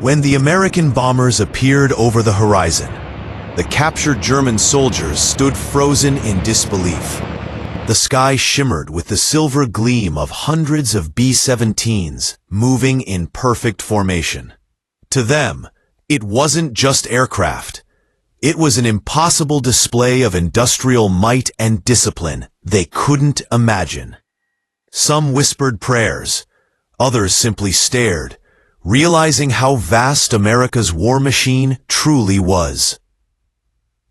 When the American bombers appeared over the horizon, the captured German soldiers stood frozen in disbelief. The sky shimmered with the silver gleam of hundreds of B-17s moving in perfect formation. To them, it wasn't just aircraft. It was an impossible display of industrial might and discipline they couldn't imagine. Some whispered prayers, others simply stared, realizing how vast America's war machine truly was.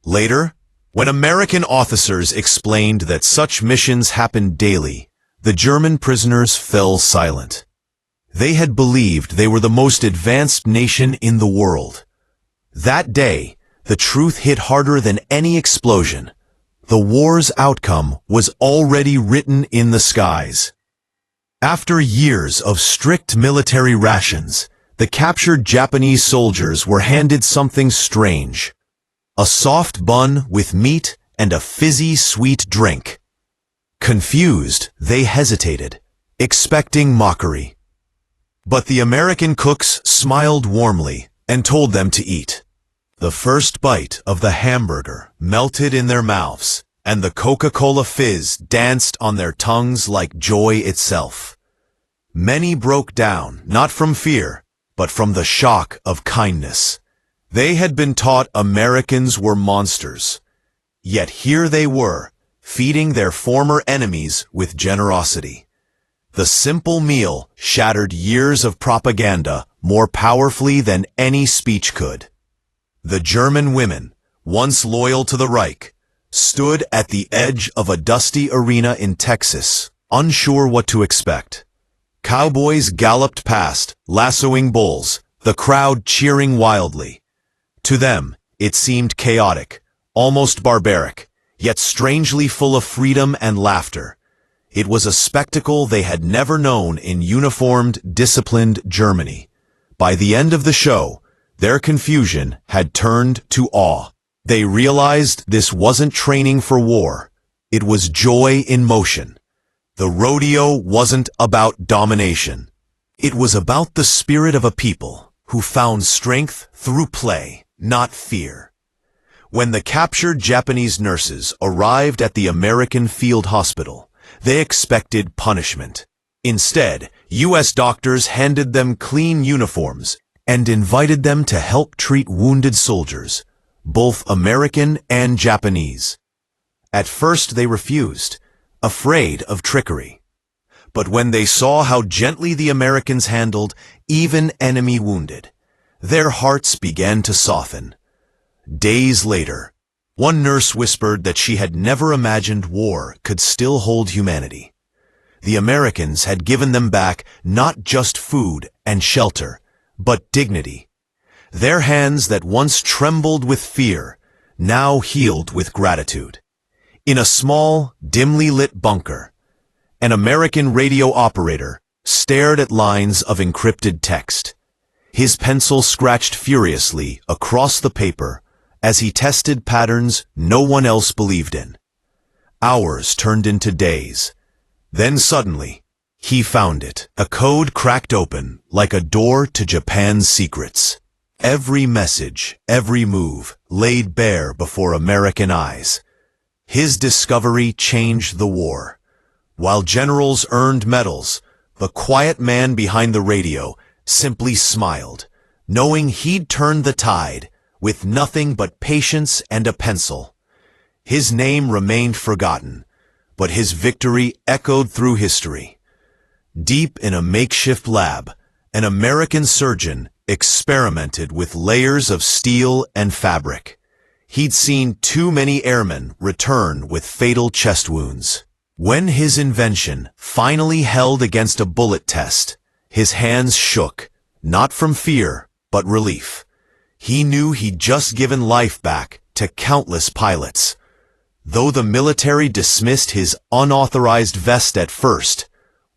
Later, when American officers explained that such missions happened daily, the German prisoners fell silent. They had believed they were the most advanced nation in the world. That day, the truth hit harder than any explosion. The war's outcome was already written in the skies. After years of strict military rations, the captured Japanese soldiers were handed something strange: a soft bun with meat and a fizzy sweet drink. Confused, they hesitated, expecting mockery. But the American cooks smiled warmly and told them to eat. The first bite of the hamburger melted in their mouths, and the Coca-Cola fizz danced on their tongues like joy itself. Many broke down, not from fear, but from the shock of kindness. They had been taught Americans were monsters. Yet here they were, feeding their former enemies with generosity. The simple meal shattered years of propaganda more powerfully than any speech could. The German women, once loyal to the Reich, stood at the edge of a dusty arena in Texas, unsure what to expect. Cowboys galloped past, lassoing bulls, the crowd cheering wildly. To them, it seemed chaotic, almost barbaric, yet strangely full of freedom and laughter. It was a spectacle they had never known in uniformed, disciplined Germany. By the end of the show, their confusion had turned to awe. They realized this wasn't training for war. It was joy in motion. The rodeo wasn't about domination. It was about the spirit of a people who found strength through play, not fear. When the captured Japanese nurses arrived at the American field hospital, they expected punishment. Instead, U.S. doctors handed them clean uniforms and invited them to help treat wounded soldiers, both American and Japanese. At first they refused, afraid of trickery. But when they saw how gently the Americans handled even enemy wounded, their hearts began to soften. Days later, one nurse whispered that she had never imagined war could still hold humanity. The Americans had given them back not just food and shelter, but dignity. Their hands that once trembled with fear now healed with gratitude. In a small, dimly lit bunker, an American radio operator stared at lines of encrypted text. His pencil scratched furiously across the paper as he tested patterns no one else believed in. Hours turned into days. Then suddenly, he found it. A code cracked open like a door to Japan's secrets. Every message, every move, laid bare before American eyes. His discovery changed the war. While generals earned medals, the quiet man behind the radio simply smiled, knowing he'd turned the tide with nothing but patience and a pencil. His name remained forgotten, but his victory echoed through history. Deep in a makeshift lab, an American surgeon experimented with layers of steel and fabric. He'd seen too many airmen return with fatal chest wounds. When his invention finally held against a bullet test, his hands shook, not from fear, but relief. He knew he'd just given life back to countless pilots. Though the military dismissed his unauthorized vest at first,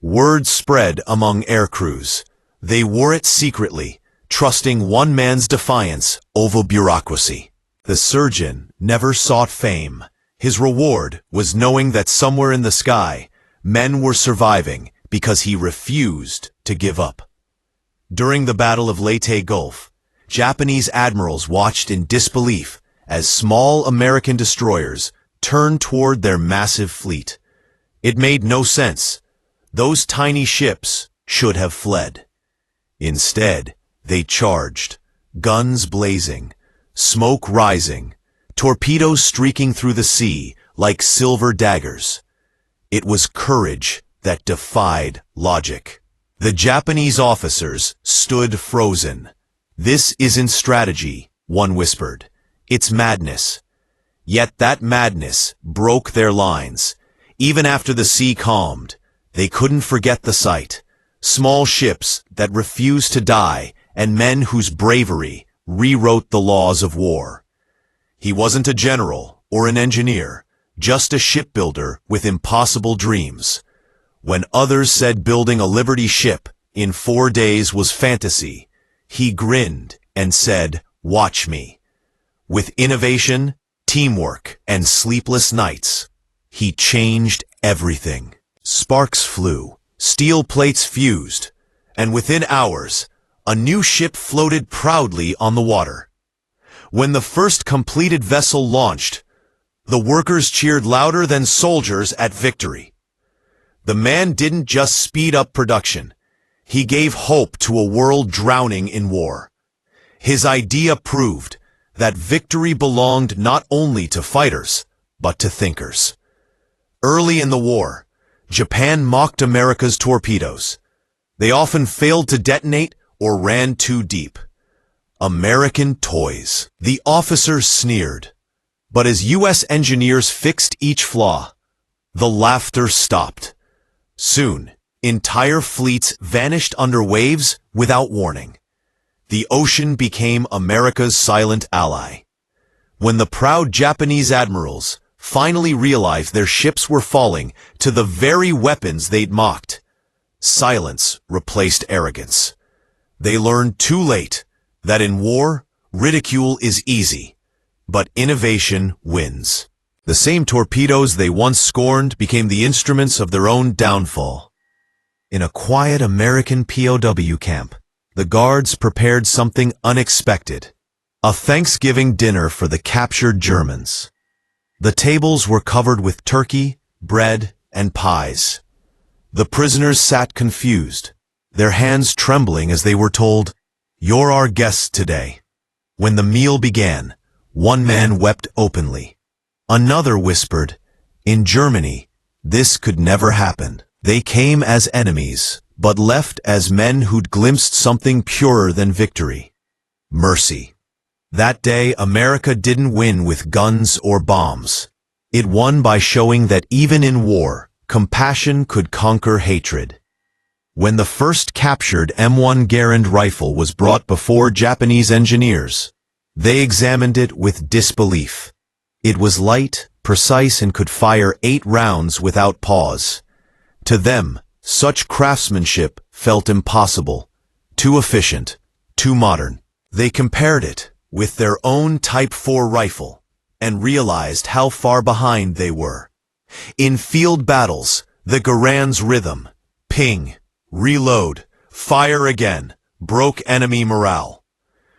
word spread among air crews. They wore it secretly, trusting one man's defiance over bureaucracy. The surgeon never sought fame. His reward was knowing that somewhere in the sky, men were surviving because he refused to give up. During the Battle of Leyte Gulf, Japanese admirals watched in disbelief as small American destroyers turned toward their massive fleet. It made no sense. Those tiny ships should have fled. Instead, they charged, guns blazing, smoke rising, torpedoes streaking through the sea like silver daggers. It was courage that defied logic. The Japanese officers stood frozen. "This isn't strategy," one whispered. "It's madness." Yet that madness broke their lines. Even after the sea calmed, they couldn't forget the sight. Small ships that refused to die and men whose bravery rewrote the laws of war. He wasn't a general or an engineer, just a shipbuilder with impossible dreams. When others said building a Liberty ship in 4 days was fantasy, he grinned and said, "Watch me." With innovation, teamwork, and sleepless nights, he changed everything. Sparks flew, steel plates fused, and within hours, a new ship floated proudly on the water. When the first completed vessel launched, the workers cheered louder than soldiers at victory. The man didn't just speed up production. He gave hope to a world drowning in war. His idea proved that victory belonged not only to fighters, but to thinkers. Early in the war, Japan mocked America's torpedoes. They often failed to detonate or ran too deep. American toys. The officers sneered. But as U.S. engineers fixed each flaw, the laughter stopped. Soon, entire fleets vanished under waves without warning. The ocean became America's silent ally. When the proud Japanese admirals finally realized their ships were falling to the very weapons they'd mocked, silence replaced arrogance. They learned too late that in war, ridicule is easy, but innovation wins. The same torpedoes they once scorned became the instruments of their own downfall. In a quiet American POW camp, the guards prepared something unexpected: a Thanksgiving dinner for the captured Germans. The tables were covered with turkey, bread, and pies. The prisoners sat confused, their hands trembling as they were told, "You're our guests today." When the meal began, one man wept openly. Another whispered, "In Germany, this could never happen." They came as enemies, but left as men who'd glimpsed something purer than victory: mercy. That day, America didn't win with guns or bombs. It won by showing that even in war, compassion could conquer hatred. When the first captured M1 Garand rifle was brought before Japanese engineers, they examined it with disbelief. It was light, precise, and could fire 8 rounds without pause. To them, such craftsmanship felt impossible, too efficient, too modern. They compared it with their own Type 4 rifle and realized how far behind they were. In field battles, the Garand's rhythm, ping, reload, fire again, broke enemy morale.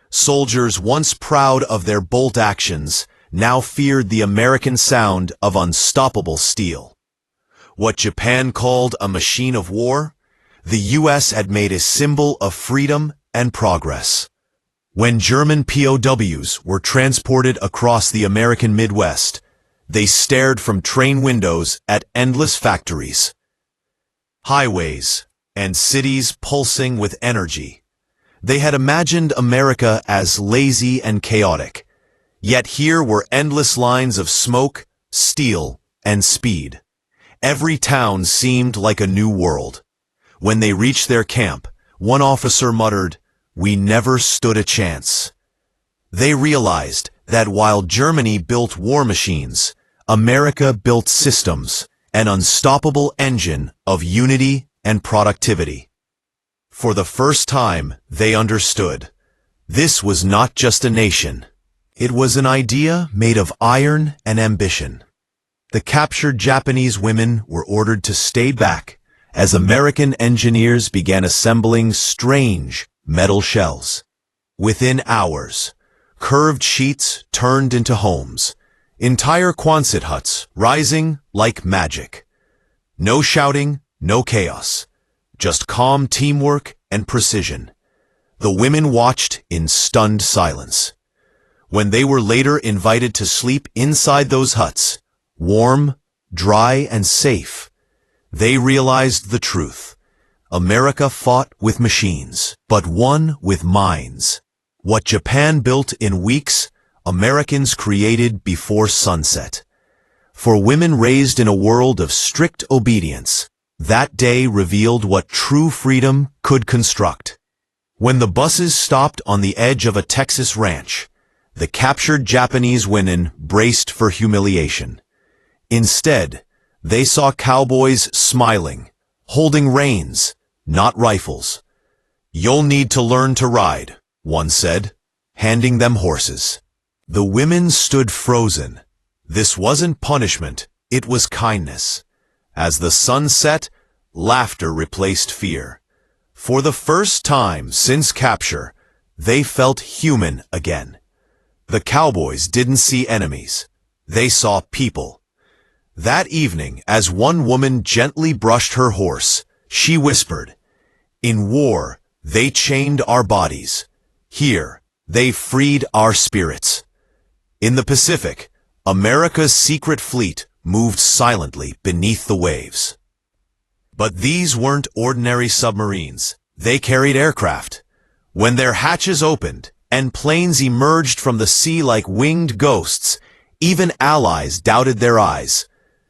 Soldiers once proud of their bolt actions now feared the American sound of unstoppable steel. What Japan called a machine of war, the U.S. had made a symbol of freedom and progress. When German POWs were transported across the American Midwest, they stared from train windows at endless factories, highways, and cities pulsing with energy. They had imagined America as lazy and chaotic. Yet here were endless lines of smoke, steel, and speed. Every town seemed like a new world. When they reached their camp, one officer muttered, "We never stood a chance." They realized that while Germany built war machines, America built systems, an unstoppable engine of unity and productivity. For the first time, they understood. This was not just a nation. It was an idea made of iron and ambition. The captured Japanese women were ordered to stay back as American engineers began assembling strange, metal shells. Within hours, curved sheets turned into homes, entire Quonset huts rising like magic. No shouting, no chaos, just calm teamwork and precision. The women watched in stunned silence. When they were later invited to sleep inside those huts, warm, dry, and safe, they realized the truth. America fought with machines, but won with minds. What Japan built in weeks, Americans created before sunset. For women raised in a world of strict obedience, that day revealed what true freedom could construct. When the buses stopped on the edge of a Texas ranch, the captured Japanese women braced for humiliation. Instead, they saw cowboys smiling, holding reins, not rifles. "You'll need to learn to ride," one said, handing them horses. The women stood frozen. This wasn't punishment, it was kindness. As the sun set, laughter replaced fear. For the first time since capture, they felt human again. The cowboys didn't see enemies. They saw people. That evening, as one woman gently brushed her horse, she whispered, "In war, they chained our bodies. Here, they freed our spirits." In the Pacific, America's secret fleet moved silently beneath the waves. But these weren't ordinary submarines. They carried aircraft. When their hatches opened and planes emerged from the sea like winged ghosts, even allies doubted their eyes.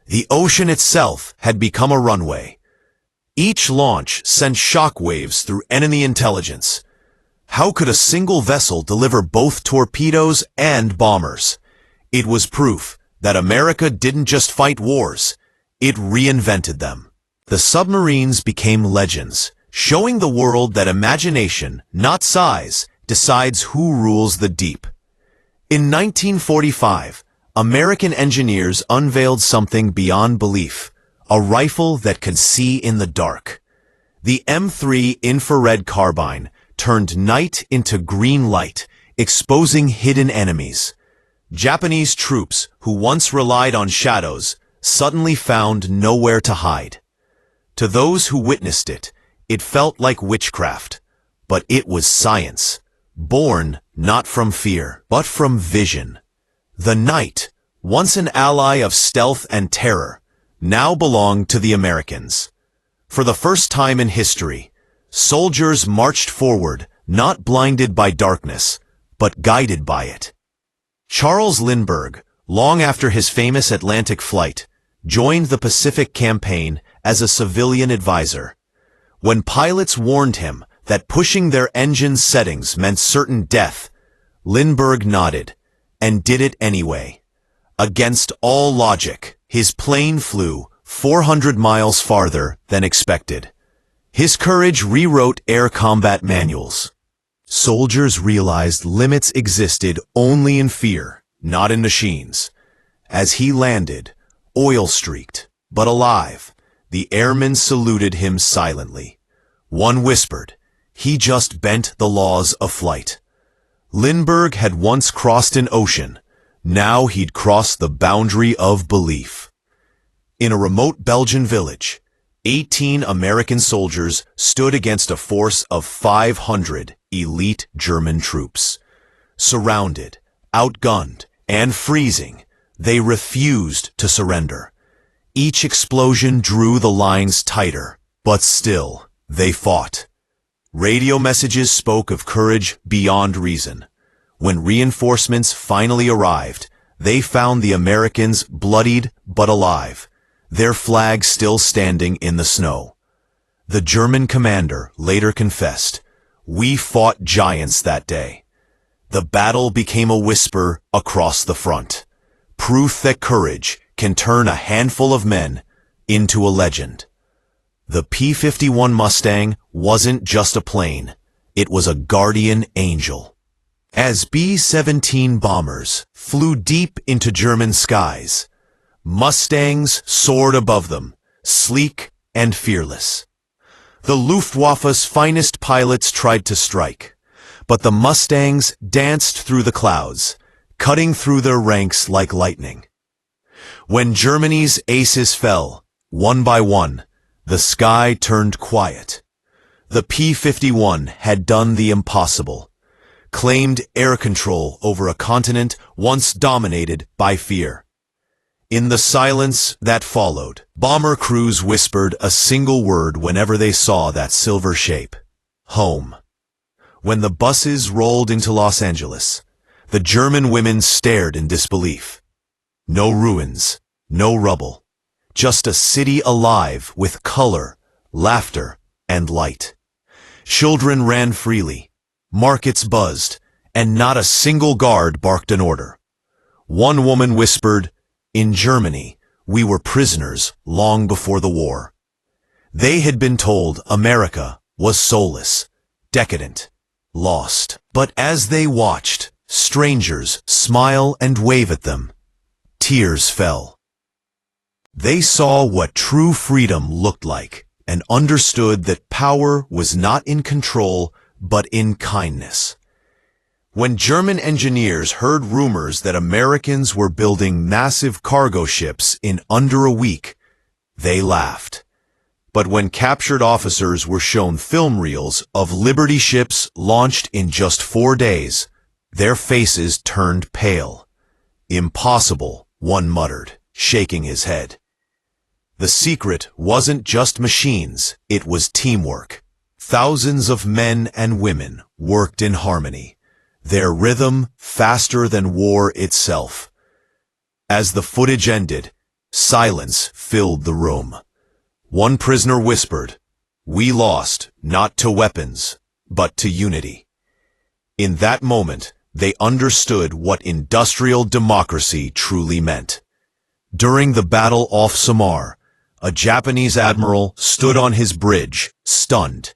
The ocean itself had become a runway. Each launch sent shockwaves through enemy intelligence. How could a single vessel deliver both torpedoes and bombers? It was proof that America didn't just fight wars, it reinvented them. The submarines became legends, showing the world that imagination, not size, decides who rules the deep. In 1945, American engineers unveiled something beyond belief, a rifle that could see in the dark. The M3 infrared carbine turned night into green light, exposing hidden enemies. Japanese troops, who once relied on shadows, suddenly found nowhere to hide. To those who witnessed it, it felt like witchcraft. But it was science, born not from fear, but from vision. The night, once an ally of stealth and terror, now belonged to the Americans. For the first time in history, soldiers marched forward, not blinded by darkness, but guided by it. Charles Lindbergh, long after his famous Atlantic flight, joined the Pacific Campaign as a civilian advisor. When pilots warned him that pushing their engine settings meant certain death, Lindbergh nodded and did it anyway. Against all logic, his plane flew 400 miles farther than expected. His courage rewrote air combat manuals. Soldiers realized limits existed only in fear, not in machines. As he landed, oil-streaked, but alive, the airmen saluted him silently. One whispered, "He just bent the laws of flight." Lindbergh had once crossed an ocean. Now he'd crossed the boundary of belief. In a remote Belgian village, 18 American soldiers stood against a force of 500 elite German troops. Surrounded, outgunned, and freezing, they refused to surrender. Each explosion drew the lines tighter, but still, they fought. Radio messages spoke of courage beyond reason. When reinforcements finally arrived, they found the Americans bloodied but alive, their flag still standing in the snow. The German commander later confessed, "We fought giants that day." The battle became a whisper across the front, proof that courage can turn a handful of men into a legend. The P-51 Mustang wasn't just a plane, it was a guardian angel. As B-17 bombers flew deep into German skies, Mustangs soared above them, sleek and fearless. The Luftwaffe's finest pilots tried to strike, but the Mustangs danced through the clouds, cutting through their ranks like lightning. When Germany's aces fell, one by one, the sky turned quiet. The P-51 had done the impossible, claimed air control over a continent once dominated by fear. In the silence that followed, bomber crews whispered a single word whenever they saw that silver shape: home. When the buses rolled into Los Angeles, the German women stared in disbelief. No ruins, no rubble, just a city alive with color, laughter, and light. Children ran freely, markets buzzed, and not a single guard barked an order. One woman whispered, "In Germany, we were prisoners long before the war." They had been told America was soulless, decadent, lost. But as they watched strangers smile and wave at them, tears fell. They saw what true freedom looked like and understood that power was not in control but in kindness. When German engineers heard rumors that Americans were building massive cargo ships in under a week, they laughed. But when captured officers were shown film reels of Liberty ships launched in just 4 days, their faces turned pale. "Impossible," one muttered, shaking his head. The secret wasn't just machines, it was teamwork. Thousands of men and women worked in harmony, their rhythm faster than war itself. As the footage ended, silence filled the room. One prisoner whispered, "We lost, not to weapons, but to unity." In that moment, they understood what industrial democracy truly meant. During the battle off Samar, a Japanese admiral stood on his bridge, stunned.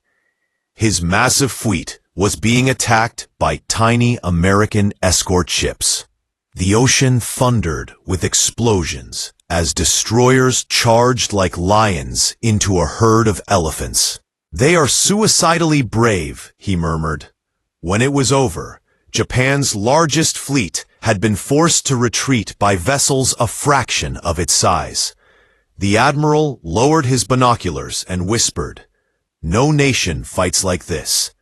His massive fleet was being attacked by tiny American escort ships. The ocean thundered with explosions as destroyers charged like lions into a herd of elephants. "They are suicidally brave," he murmured. When it was over, Japan's largest fleet had been forced to retreat by vessels a fraction of its size. The admiral lowered his binoculars and whispered, "No nation fights like this."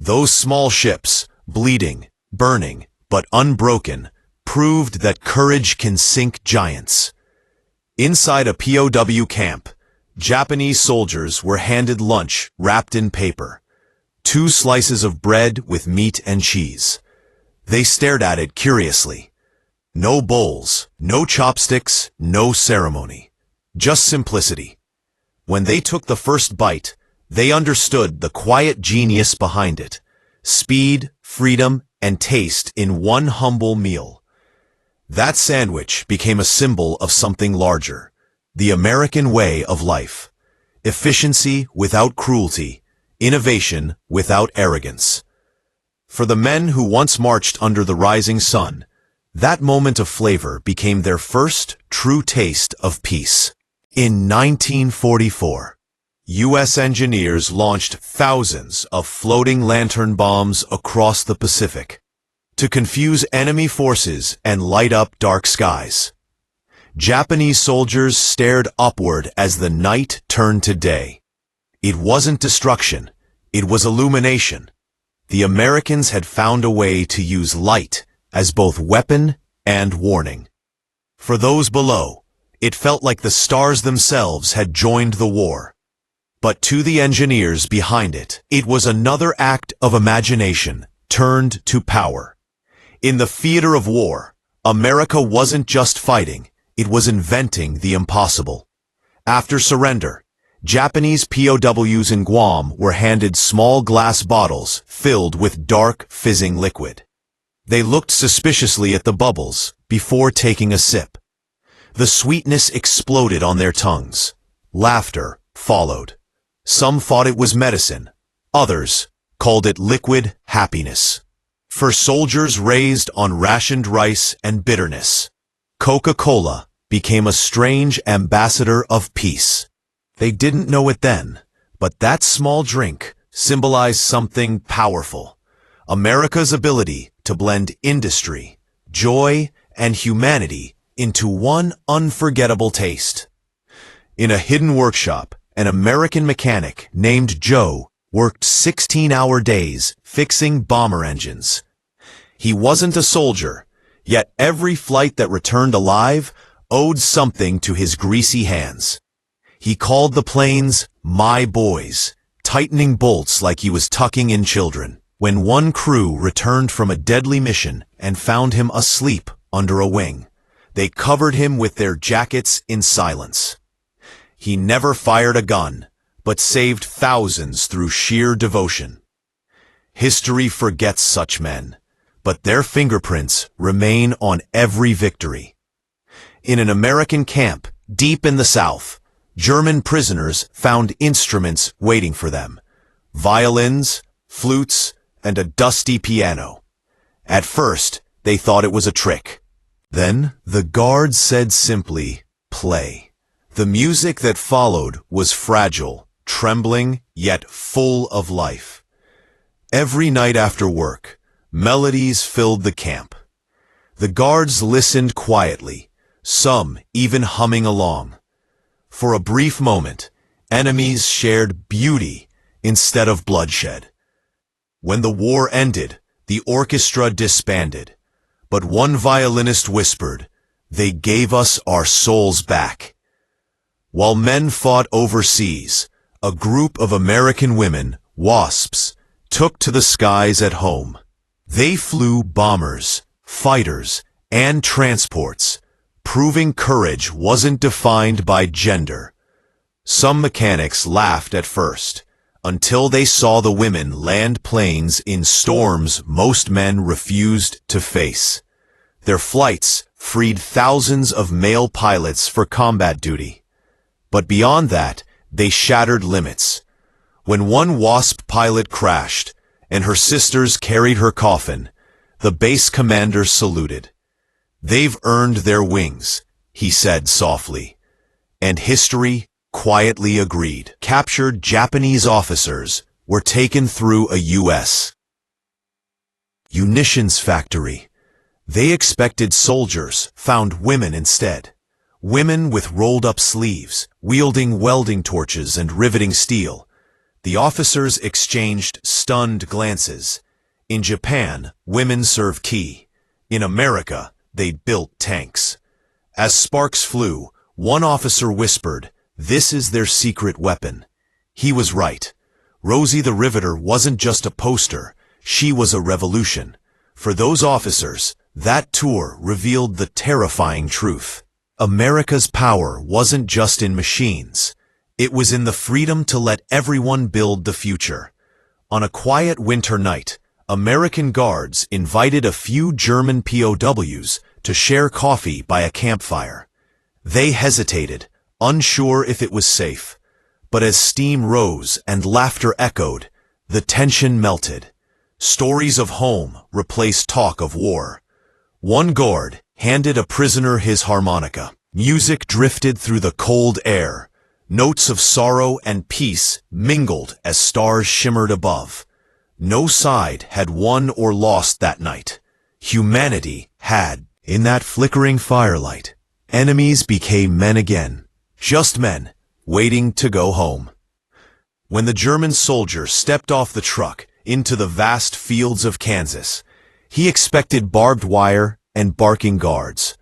Those small ships, bleeding, burning, but unbroken, proved that courage can sink giants. Inside a POW camp, Japanese soldiers were handed lunch wrapped in paper. 2 slices of bread with meat and cheese. They stared at it curiously. No bowls, no chopsticks, no ceremony. Just simplicity. When they took the first bite, they understood the quiet genius behind it. Speed, freedom, and taste in one humble meal. That sandwich became a symbol of something larger. The American way of life. Efficiency without cruelty. Innovation without arrogance. For the men who once marched under the rising sun, that moment of flavor became their first true taste of peace. In 1944, U.S. engineers launched thousands of floating lantern bombs across the Pacific to confuse enemy forces and light up dark skies. Japanese soldiers stared upward as the night turned to day. It wasn't destruction, it was illumination. The Americans had found a way to use light as both weapon and warning. For those below, it felt like the stars themselves had joined the war. But to the engineers behind it, it was another act of imagination turned to power. In the theater of war, America wasn't just fighting, it was inventing the impossible. After surrender, Japanese POWs in Guam were handed small glass bottles filled with dark, fizzing liquid. They looked suspiciously at the bubbles before taking a sip. The sweetness exploded on their tongues. Laughter followed. Some thought it was medicine. Others called it liquid happiness. For soldiers raised on rationed rice and bitterness, Coca-Cola became a strange ambassador of peace. They didn't know it then, But that small drink symbolized something powerful: America's ability to blend industry, joy, and humanity into one unforgettable taste. In a hidden workshop, an American mechanic named Joe worked 16-hour days fixing bomber engines. He wasn't a soldier, yet every flight that returned alive owed something to his greasy hands. He called the planes "my boys," tightening bolts like he was tucking in children. When one crew returned from a deadly mission and found him asleep under a wing, they covered him with their jackets in silence. He never fired a gun, but saved thousands through sheer devotion. History forgets such men, but their fingerprints remain on every victory. In an American camp deep in the South, German prisoners found instruments waiting for them: violins, flutes, and a dusty piano. At first, they thought it was a trick. Then, the guards said simply, "Play." The music that followed was fragile, trembling, yet full of life. Every night after work, melodies filled the camp. The guards listened quietly, some even humming along. For a brief moment, enemies shared beauty instead of bloodshed. When the war ended, the orchestra disbanded, but one violinist whispered, "They gave us our souls back." While men fought overseas, a group of American women, WASPs, took to the skies at home. They flew bombers, fighters, and transports, proving courage wasn't defined by gender. Some mechanics laughed at first, until they saw the women land planes in storms most men refused to face. Their flights freed thousands of male pilots for combat duty. But beyond that, they shattered limits. When one WASP pilot crashed, and her sisters carried her coffin, the base commander saluted. "They've earned their wings," he said softly. And history quietly agreed. Captured Japanese officers were taken through a U.S. munitions factory. They expected soldiers, found women instead. Women with rolled-up sleeves, wielding welding torches and riveting steel. The officers exchanged stunned glances. In Japan, women served tea. In America, they built tanks. As sparks flew, one officer whispered, "This is their secret weapon." He was right. Rosie the Riveter wasn't just a poster, she was a revolution. For those officers, that tour revealed the terrifying truth. America's power wasn't just in machines. It was in the freedom to let everyone build the future. On a quiet winter night, American guards invited a few German POWs to share coffee by a campfire. They hesitated, unsure if it was safe. But as steam rose and laughter echoed, the tension melted. Stories of home replaced talk of war. One guard handed a prisoner his harmonica. Music drifted through the cold air. Notes of sorrow and peace mingled as stars shimmered above. No side had won or lost that night. Humanity had. In that flickering firelight, enemies became men again. Just men, waiting to go home. When the German soldier stepped off the truck into the vast fields of Kansas, he expected barbed wire and barking guards.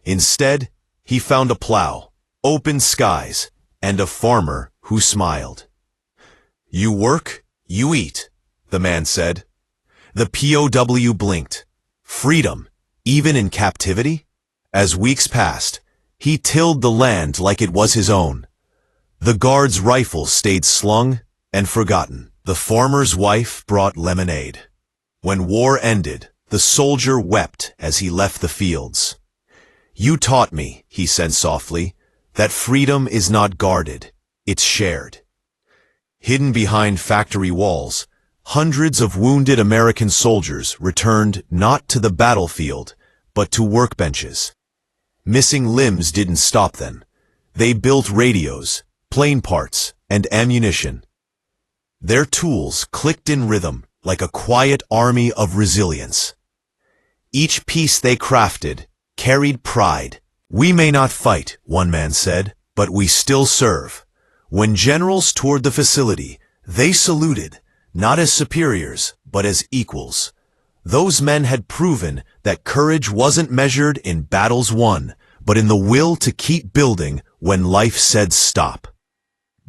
Instead, he found a plow, open skies, and a farmer who smiled. "You work, you eat," the man said. The POW blinked. Freedom, even in captivity? As weeks passed, he tilled the land like it was his own. The guard's rifle stayed slung and forgotten. The farmer's wife brought lemonade. When war ended, the soldier wept as he left the fields. "You taught me," he said softly, "that freedom is not guarded, it's shared." Hidden behind factory walls, hundreds of wounded American soldiers returned not to the battlefield, but to workbenches. Missing limbs didn't stop them. They built radios, plane parts, and ammunition. Their tools clicked in rhythm like a quiet army of resilience. Each piece they crafted carried pride. "We may not fight," one man said, "but we still serve." When generals toured the facility, they saluted, not as superiors, but as equals. Those men had proven that courage wasn't measured in battles won, but in the will to keep building when life said stop.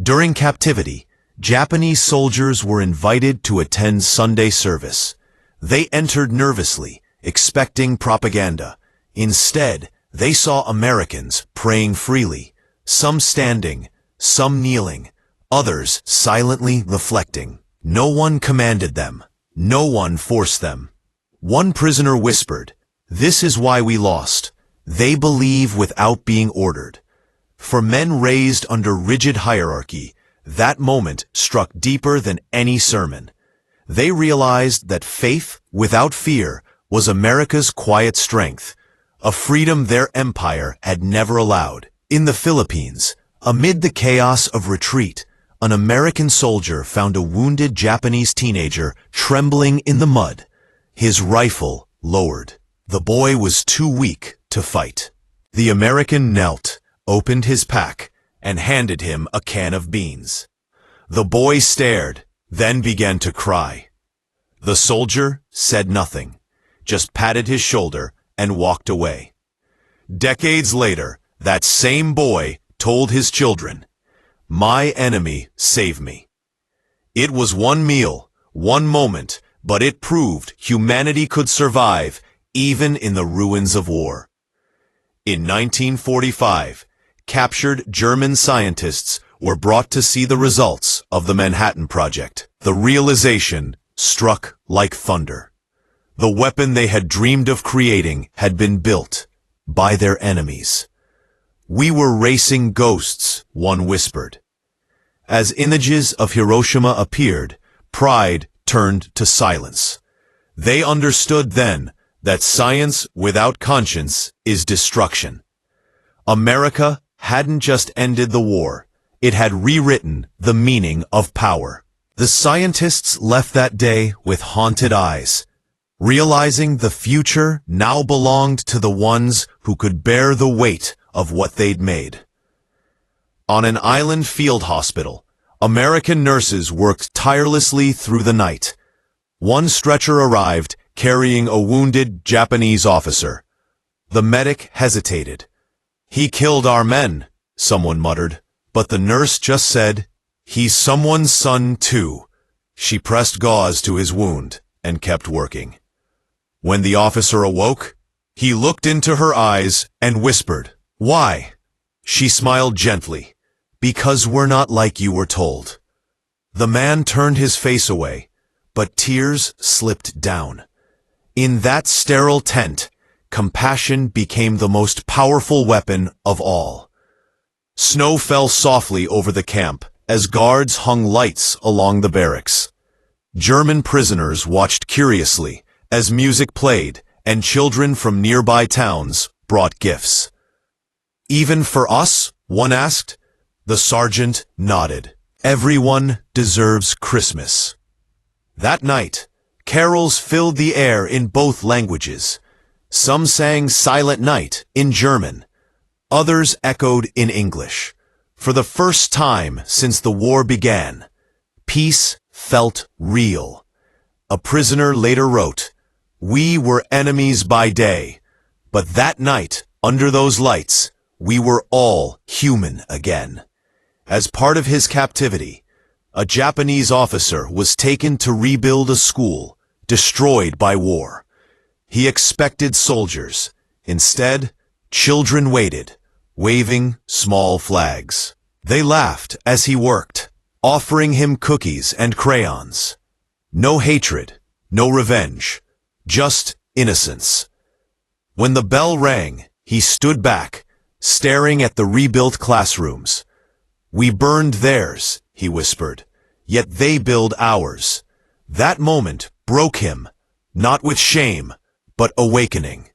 During captivity, Japanese soldiers were invited to attend Sunday service. They entered nervously, expecting propaganda. Instead, they saw Americans praying freely, some standing, some kneeling, others silently reflecting. No one commanded them. No one forced them. One prisoner whispered, "This is why we lost. They believe without being ordered." For men raised under rigid hierarchy, that moment struck deeper than any sermon. They realized that faith without fear was America's quiet strength, a freedom their empire had never allowed. In the Philippines, amid the chaos of retreat, an American soldier found a wounded Japanese teenager trembling in the mud, his rifle lowered. The boy was too weak to fight. The American knelt, opened his pack, and handed him a can of beans. The boy stared, then began to cry. The soldier said nothing, just patted his shoulder and walked away. Decades later, that same boy told his children, "My enemy saved me." It was one meal, one moment, but it proved humanity could survive even in the ruins of war. In 1945, captured German scientists were brought to see the results of the Manhattan Project. The realization struck like thunder. The weapon they had dreamed of creating had been built by their enemies. "We were racing ghosts," one whispered. As images of Hiroshima appeared, pride turned to silence. They understood then that science without conscience is destruction. America hadn't just ended the war, it had rewritten the meaning of power. The scientists left that day with haunted eyes, realizing the future now belonged to the ones who could bear the weight of what they'd made. On an island field hospital, American nurses worked tirelessly through the night. One stretcher arrived, carrying a wounded Japanese officer. The medic hesitated. "He killed our men," someone muttered, but the nurse just said, "He's someone's son too." She pressed gauze to his wound and kept working. When the officer awoke, he looked into her eyes and whispered, "Why?" She smiled gently, "Because we're not like you were told." The man turned his face away, but tears slipped down. In that sterile tent, compassion became the most powerful weapon of all. Snow fell softly over the camp as guards hung lights along the barracks. German prisoners watched curiously as music played and children from nearby towns brought gifts. "Even for us?" one asked. The sergeant nodded. "Everyone deserves Christmas." That night, carols filled the air in both languages. Some sang Silent Night in German. Others echoed in English. For the first time since the war began, peace felt real. A prisoner later wrote, "We were enemies by day, but that night, under those lights, we were all human again." As part of his captivity, a Japanese officer was taken to rebuild a school destroyed by war. He expected soldiers. Instead, children waited, waving small flags. They laughed as he worked, offering him cookies and crayons. No hatred, no revenge, just innocence. When the bell rang, he stood back, staring at the rebuilt classrooms. "We burned theirs," he whispered, "yet they build ours." That moment broke him, not with shame, but awakening.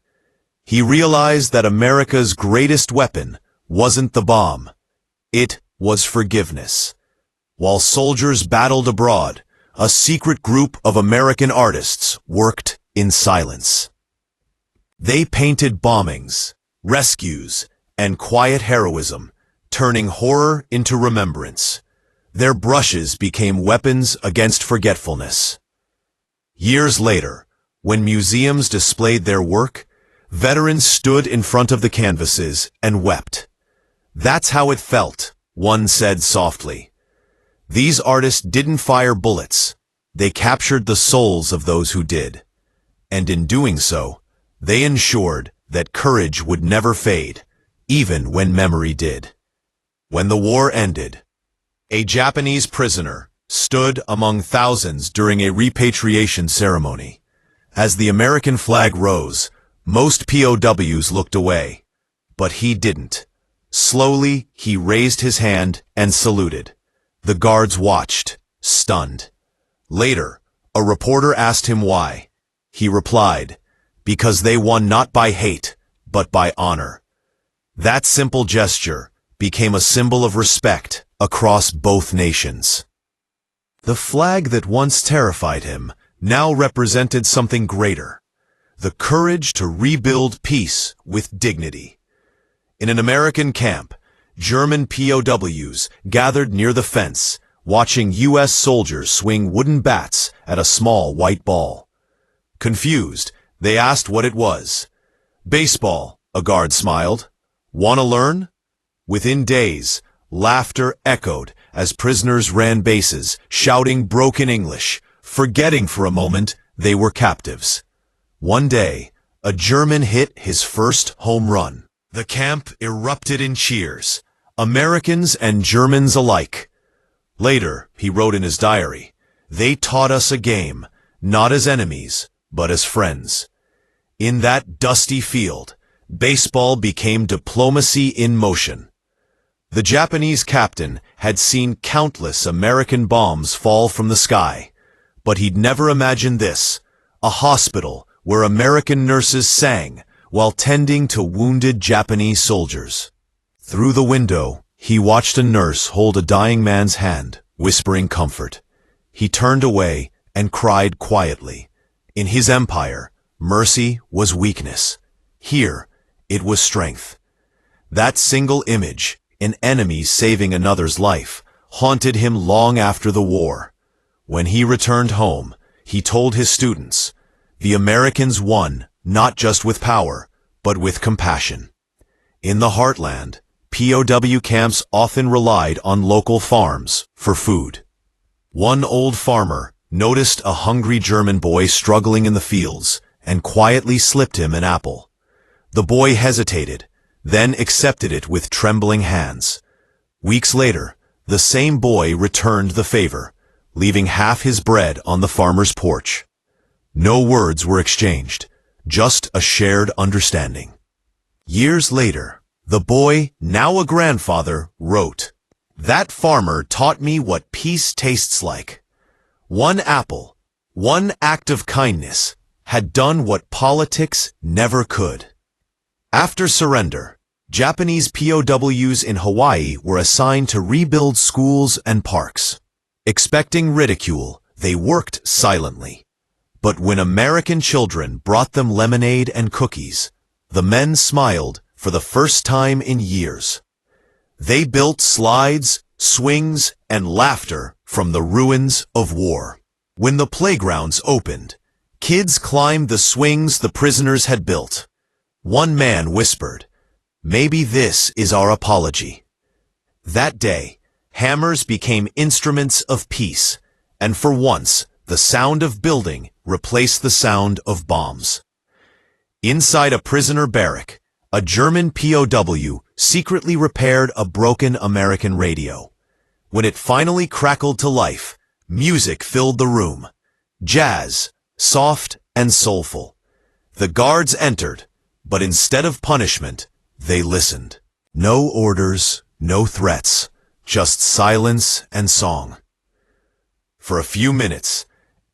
He realized that America's greatest weapon wasn't the bomb. It was forgiveness. While soldiers battled abroad, a secret group of American artists worked in silence. They painted bombings, rescues, and quiet heroism, turning horror into remembrance. Their brushes became weapons against forgetfulness. Years later, when museums displayed their work, veterans stood in front of the canvases and wept. "That's how it felt," one said softly. These artists didn't fire bullets. They captured the souls of those who did. And in doing so, they ensured that courage would never fade, even when memory did. When the war ended, a Japanese prisoner stood among thousands during a repatriation ceremony. As the American flag rose, most POWs looked away, but he didn't. Slowly, he raised his hand and saluted. The guards watched, stunned. Later, a reporter asked him why. He replied, "Because they won not by hate, but by honor." That simple gesture became a symbol of respect across both nations. The flag that once terrified him now represented something greater: the courage to rebuild peace with dignity. In an American camp, German POWs gathered near the fence, watching U.S. soldiers swing wooden bats at a small white ball. Confused, they asked what it was. "Baseball," a guard smiled. "Wanna learn?" Within days, laughter echoed as prisoners ran bases, shouting broken English, forgetting for a moment they were captives. One day, a German hit his first home run. The camp erupted in cheers, Americans and Germans alike. Later, he wrote in his diary, "They taught us a game, not as enemies, but as friends." In that dusty field, baseball became diplomacy in motion. The Japanese captain had seen countless American bombs fall from the sky, but he'd never imagined this: a hospital where American nurses sang while tending to wounded Japanese soldiers. Through the window, he watched a nurse hold a dying man's hand, whispering comfort. He turned away and cried quietly. In his empire, mercy was weakness. Here, it was strength. That single image, an enemy saving another's life, haunted him long after the war. When he returned home, he told his students, "The Americans won not just with power, but with compassion." In the heartland, POW camps often relied on local farms for food. One old farmer noticed a hungry German boy struggling in the fields and quietly slipped him an apple. The boy hesitated, then accepted it with trembling hands. Weeks later, the same boy returned the favor, leaving half his bread on the farmer's porch. No words were exchanged, just a shared understanding. Years later, the boy, now a grandfather, wrote, "That farmer taught me what peace tastes like. One apple, one act of kindness, had done what politics never could." After surrender, Japanese POWs in Hawaii were assigned to rebuild schools and parks. Expecting ridicule, they worked silently. But when American children brought them lemonade and cookies, the men smiled for the first time in years. They built slides, swings, and laughter from the ruins of war. When the playgrounds opened, kids climbed the swings the prisoners had built. One man whispered, "Maybe this is our apology." That day, hammers became instruments of peace, and for once, the sound of building replaced the sound of bombs. Inside a prisoner barrack, a German POW secretly repaired a broken American radio. When it finally crackled to life, music filled the room. Jazz, soft and soulful. The guards entered, but instead of punishment, they listened. No orders, no threats, just silence and song. For a few minutes,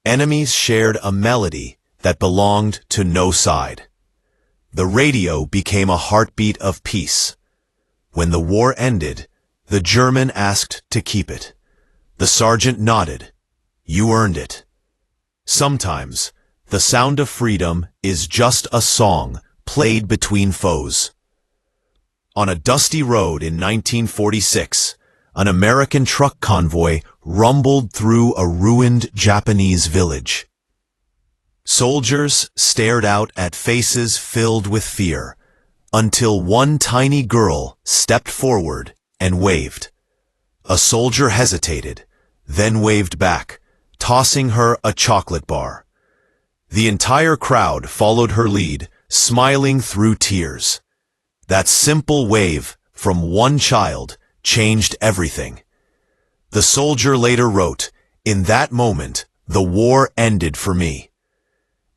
enemies shared a melody that belonged to no side. The radio became a heartbeat of peace. When the war ended, the German asked to keep it. The sergeant nodded. You earned it. Sometimes, the sound of freedom is just a song played between foes. On a dusty road in 1946, an American truck convoy rumbled through a ruined Japanese village. Soldiers stared out at faces filled with fear, until one tiny girl stepped forward and waved. A soldier hesitated, then waved back, tossing her a chocolate bar. The entire crowd followed her lead, smiling through tears. That simple wave from one child changed everything. The soldier later wrote, "In that moment, the war ended for me."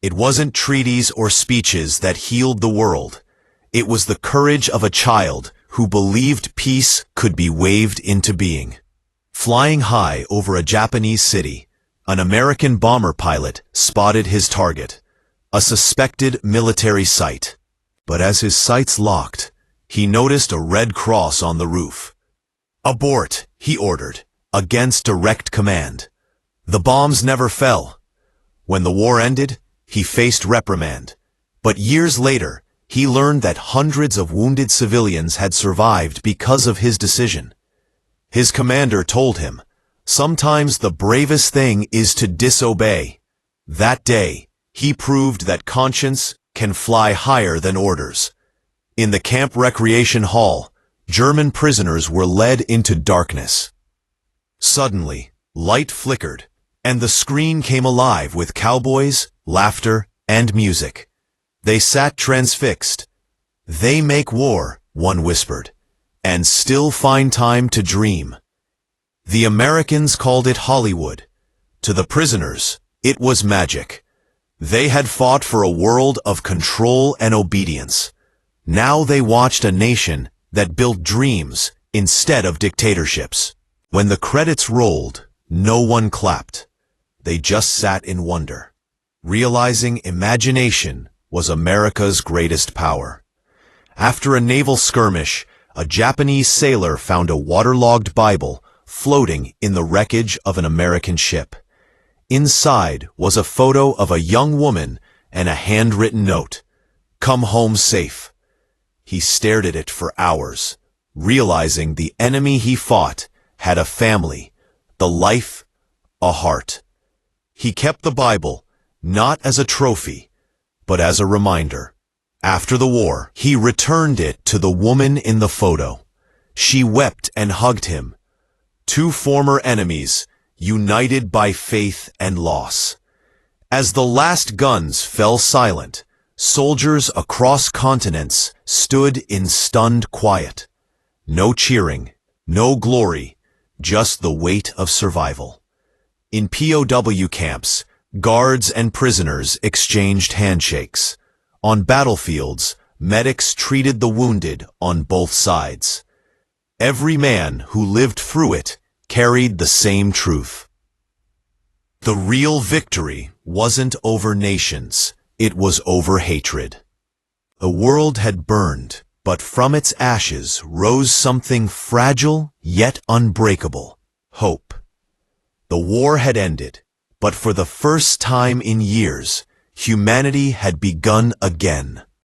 It wasn't treaties or speeches that healed the world. It was the courage of a child who believed peace could be waved into being. Flying high over a Japanese city, an American bomber pilot spotted his target, a suspected military site. But as his sights locked, he noticed a red cross on the roof. "Abort," he ordered, against direct command. The bombs never fell. When the war ended, he faced reprimand. But years later, he learned that hundreds of wounded civilians had survived because of his decision. His commander told him, "Sometimes the bravest thing is to disobey." That day, he proved that conscience can fly higher than orders. In the camp recreation hall, German prisoners were led into darkness. Suddenly, light flickered, and the screen came alive with cowboys, laughter, and music. They sat transfixed. "They make war," one whispered, "and still find time to dream." The Americans called it Hollywood. To the prisoners, it was magic. They had fought for a world of control and obedience. Now they watched a nation that built dreams instead of dictatorships. When the credits rolled, no one clapped. They just sat in wonder, realizing imagination was America's greatest power. After a naval skirmish, a Japanese sailor found a waterlogged Bible floating in the wreckage of an American ship. Inside was a photo of a young woman and a handwritten note, "Come home safe." He stared at it for hours, realizing the enemy he fought had a family, the life, a heart. He kept the Bible, not as a trophy, but as a reminder. After the war, he returned it to the woman in the photo. She wept and hugged him. Two former enemies, united by faith and loss. As the last guns fell silent, soldiers across continents stood in stunned quiet. No cheering, no glory, just the weight of survival. In POW camps, guards and prisoners exchanged handshakes. On battlefields, medics treated the wounded on both sides. Every man who lived through it carried the same truth. The real victory wasn't over nations, it was over hatred. The world had burned, but from its ashes rose something fragile yet unbreakable: hope. The war had ended, but for the first time in years, humanity had begun again.